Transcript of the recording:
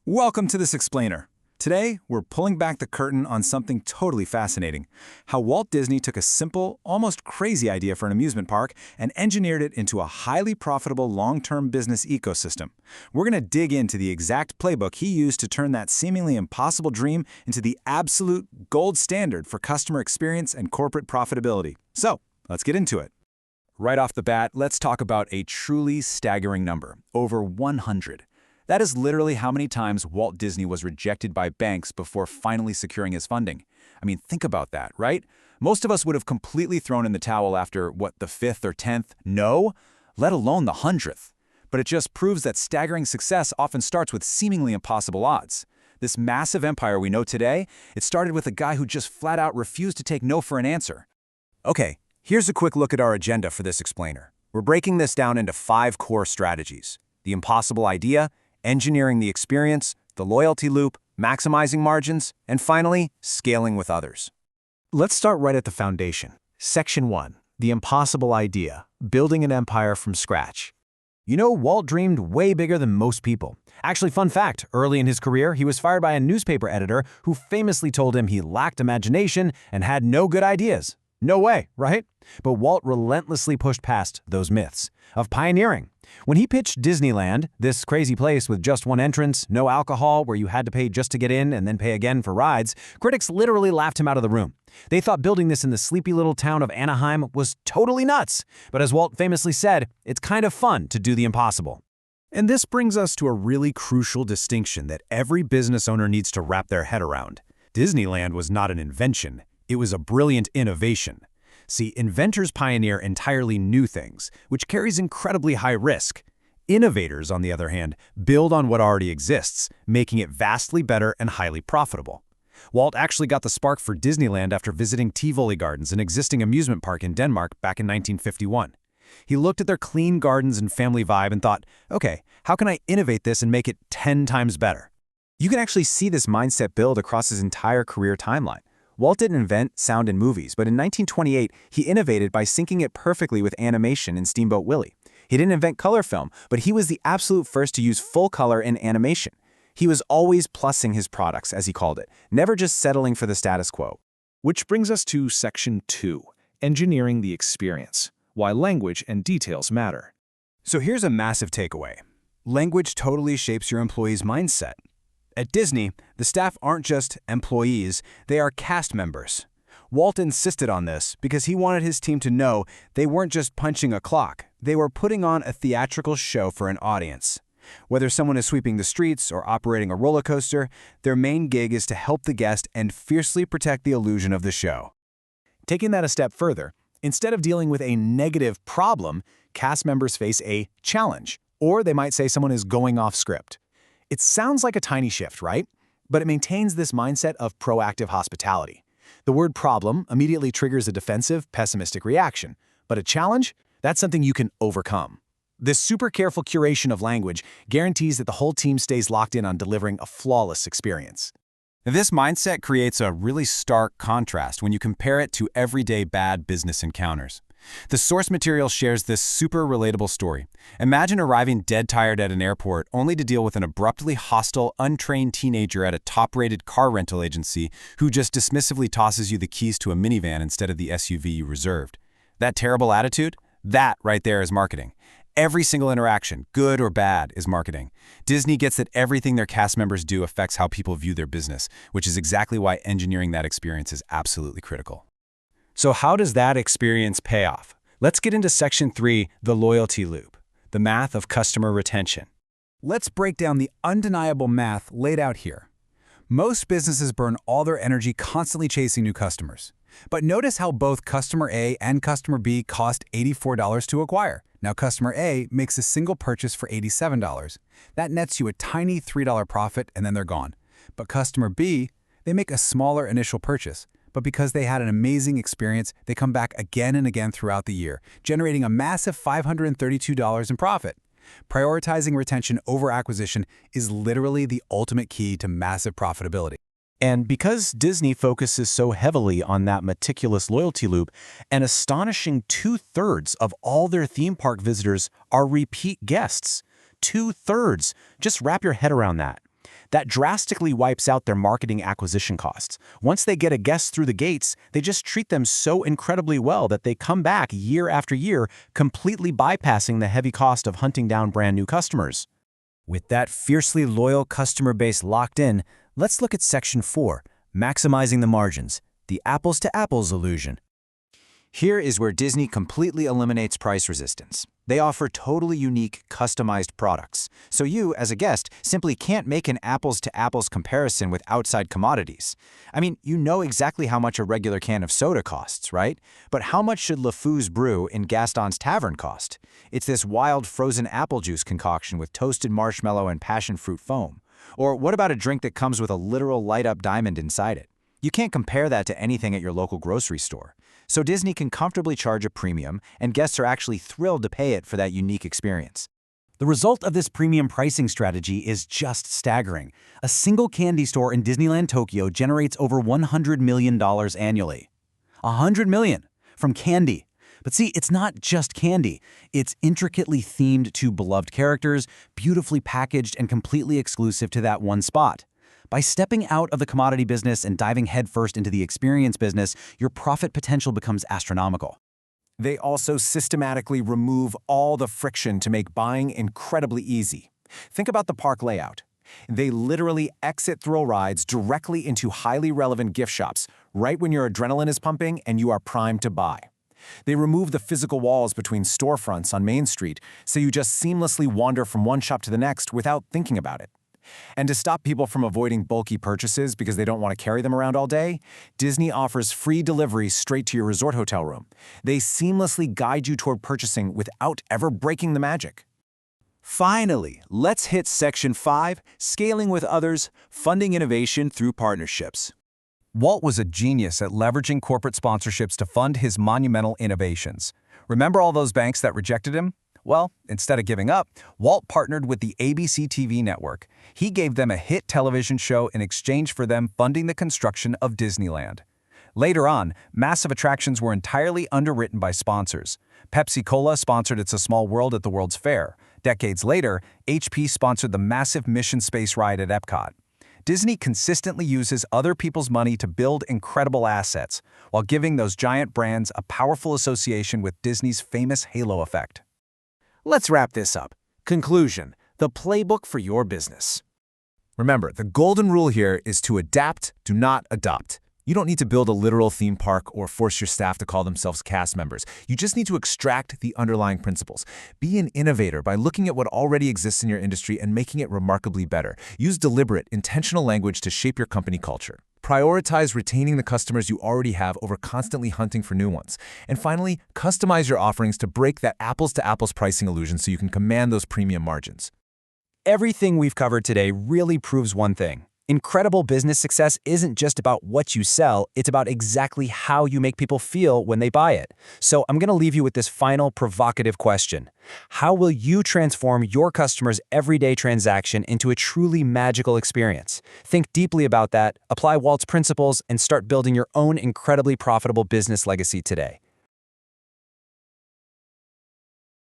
Welcome to this explainer. Today, we're pulling back the curtain on something totally fascinating: how Walt Disney took a simple, almost crazy idea for an amusement park and engineered it into a highly profitable long-term business ecosystem. We're going to dig into the exact playbook he used to turn that seemingly impossible dream into the absolute gold standard for customer experience and corporate profitability. So, let's get into it. Right off the bat, let's talk about a truly staggering number: over 100. That is literally how many times Walt Disney was rejected by banks before finally securing his funding. I mean, think about that, right? Most of us would have completely thrown in the towel after, the 5th or 10th no, let alone the 100th. But it just proves that staggering success often starts with seemingly impossible odds. This massive empire we know today, it started with a guy who just flat out refused to take no for an answer. Okay, here's a quick look at our agenda for this explainer. We're breaking this down into 5 core strategies: the impossible idea, engineering the experience, the loyalty loop, maximizing margins, and finally, scaling with others. Let's start right at the foundation. Section 1, the impossible idea, building an empire from scratch. You know, Walt dreamed way bigger than most people. Actually, fun fact, early in his career, he was fired by a newspaper editor who famously told him he lacked imagination and had no good ideas. No way, right? But Walt relentlessly pushed past those myths of pioneering. When he pitched Disneyland, this crazy place with just one entrance, no alcohol, where you had to pay just to get in and then pay again for rides, critics literally laughed him out of the room. They thought building this in the sleepy little town of Anaheim was totally nuts. But as Walt famously said, it's kind of fun to do the impossible. And this brings us to a really crucial distinction that every business owner needs to wrap their head around. Disneyland was not an invention. It was a brilliant innovation. See, inventors pioneer entirely new things, which carries incredibly high risk. Innovators, on the other hand, build on what already exists, making it vastly better and highly profitable. Walt actually got the spark for Disneyland after visiting Tivoli Gardens, an existing amusement park in Denmark, back in 1951. He looked at their clean gardens and family vibe and thought, okay, how can I innovate this and make it 10 times better? You can actually see this mindset build across his entire career timeline. Walt didn't invent sound in movies, but in 1928, he innovated by syncing it perfectly with animation in Steamboat Willie. He didn't invent color film, but he was the absolute first to use full color in animation. He was always plussing his products, as he called it, never just settling for the status quo. Which brings us to Section 2, engineering the experience, why language and details matter. So here's a massive takeaway. Language totally shapes your employees' mindset. At Disney, the staff aren't just employees, they are cast members. Walt insisted on this because he wanted his team to know they weren't just punching a clock, they were putting on a theatrical show for an audience. Whether someone is sweeping the streets or operating a roller coaster, their main gig is to help the guest and fiercely protect the illusion of the show. Taking that a step further, instead of dealing with a negative problem, cast members face a challenge, or they might say someone is going off script. It sounds like a tiny shift, right? But it maintains this mindset of proactive hospitality. The word problem immediately triggers a defensive, pessimistic reaction. But a challenge? That's something you can overcome. This super careful curation of language guarantees that the whole team stays locked in on delivering a flawless experience. This mindset creates a really stark contrast when you compare it to everyday bad business encounters. The source material shares this super relatable story. Imagine arriving dead tired at an airport only to deal with an abruptly hostile, untrained teenager at a top-rated car rental agency who just dismissively tosses you the keys to a minivan instead of the SUV you reserved. That terrible attitude? That right there is marketing. Every single interaction, good or bad, is marketing. Disney gets that everything their cast members do affects how people view their business, which is exactly why engineering that experience is absolutely critical. So how does that experience pay off? Let's get into Section 3, the loyalty loop, the math of customer retention. Let's break down the undeniable math laid out here. Most businesses burn all their energy constantly chasing new customers. But notice how both customer A and customer B cost $84 to acquire. Now customer A makes a single purchase for $87. That nets you a tiny $3 profit and then they're gone. But customer B, they make a smaller initial purchase. But because they had an amazing experience, they come back again and again throughout the year, generating a massive $532 in profit. Prioritizing retention over acquisition is literally the ultimate key to massive profitability. And because Disney focuses so heavily on that meticulous loyalty loop, an astonishing 2/3 of all their theme park visitors are repeat guests. 2/3. Just wrap your head around that. That drastically wipes out their marketing acquisition costs. Once they get a guest through the gates, they just treat them so incredibly well that they come back year after year, completely bypassing the heavy cost of hunting down brand new customers. With that fiercely loyal customer base locked in, let's look at Section 4, maximizing the margins, the apples-to-apples illusion. Here is where Disney completely eliminates price resistance. They offer totally unique, customized products, so you, as a guest, simply can't make an apples-to-apples comparison with outside commodities. I mean, you know exactly how much a regular can of soda costs, right? But how much should LeFou's brew in Gaston's Tavern cost? It's this wild frozen apple juice concoction with toasted marshmallow and passion fruit foam. Or what about a drink that comes with a literal light-up diamond inside it? You can't compare that to anything at your local grocery store. So Disney can comfortably charge a premium, and guests are actually thrilled to pay it for that unique experience. The result of this premium pricing strategy is just staggering. A single candy store in Disneyland Tokyo generates over $100 million annually. $100 million from candy. But see, it's not just candy. It's intricately themed to beloved characters, beautifully packaged and completely exclusive to that one spot. By stepping out of the commodity business and diving headfirst into the experience business, your profit potential becomes astronomical. They also systematically remove all the friction to make buying incredibly easy. Think about the park layout. They literally exit thrill rides directly into highly relevant gift shops, right when your adrenaline is pumping and you are primed to buy. They remove the physical walls between storefronts on Main Street, so you just seamlessly wander from one shop to the next without thinking about it. And to stop people from avoiding bulky purchases because they don't want to carry them around all day, Disney offers free delivery straight to your resort hotel room. They seamlessly guide you toward purchasing without ever breaking the magic. Finally, let's hit Section 5, scaling with others, funding innovation through partnerships. Walt was a genius at leveraging corporate sponsorships to fund his monumental innovations. Remember all those banks that rejected him? Well, instead of giving up, Walt partnered with the ABC TV network. He gave them a hit television show in exchange for them funding the construction of Disneyland. Later on, massive attractions were entirely underwritten by sponsors. Pepsi-Cola sponsored It's a Small World at the World's Fair. Decades later, HP sponsored the massive Mission Space ride at Epcot. Disney consistently uses other people's money to build incredible assets, while giving those giant brands a powerful association with Disney's famous halo effect. Let's wrap this up. Conclusion: the playbook for your business. Remember, the golden rule here is to adapt, do not adopt. You don't need to build a literal theme park or force your staff to call themselves cast members. You just need to extract the underlying principles. Be an innovator by looking at what already exists in your industry and making it remarkably better. Use deliberate, intentional language to shape your company culture. Prioritize retaining the customers you already have over constantly hunting for new ones. And finally, customize your offerings to break that apples-to-apples pricing illusion so you can command those premium margins. Everything we've covered today really proves one thing. Incredible business success isn't just about what you sell, it's about exactly how you make people feel when they buy it. So I'm going to leave you with this final provocative question. How will you transform your customers' everyday transaction into a truly magical experience? Think deeply about that, apply Walt's principles, and start building your own incredibly profitable business legacy today.